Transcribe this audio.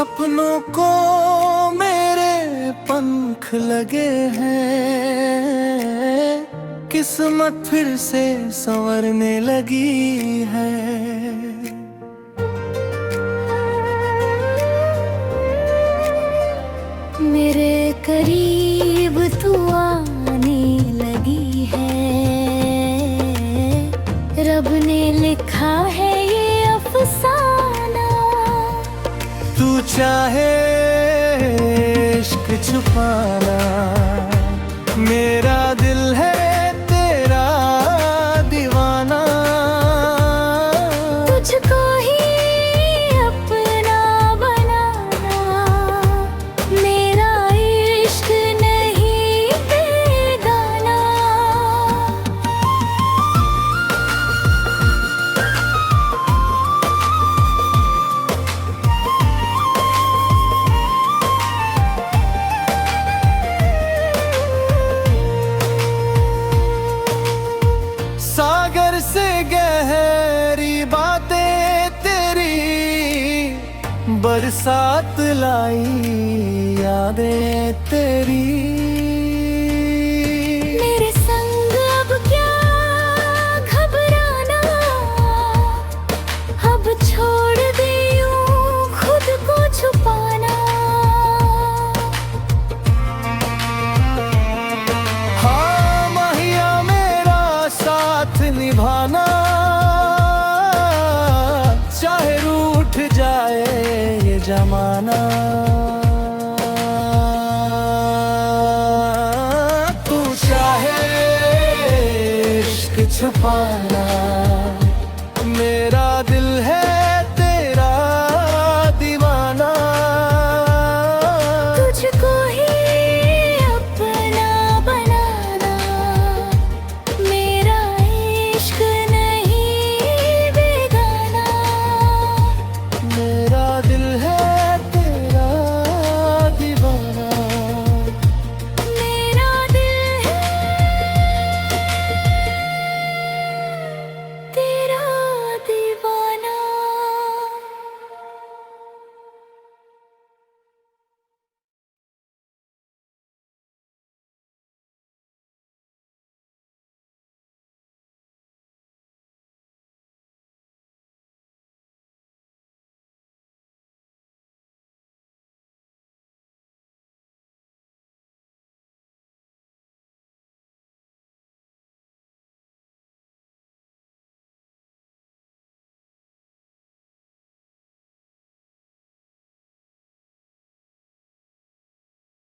सपनों को मेरे पंख लगे हैं, किस्मत फिर से संवरने लगी है। मेरे करीब तू आने लगी है, रब ने लिखा है ये अफसाना। तू चाहे इश्क छुपाना, मेरा दिल है तेरा दीवाना। तुझको ही अपना बनाना, मेरा इश्क नहीं बेगाना। सागर से गहरी बातें तेरी, बरसात लाई यादें तेरी। मेरे संग अब क्या घबराना, अब छोड़ दे यूं खुद को छुपाना। हाँ माहिया मेरा साथ निभाना, चाहे रूठ जाए ये जमाना। तू चाहे इश्क छुपाना,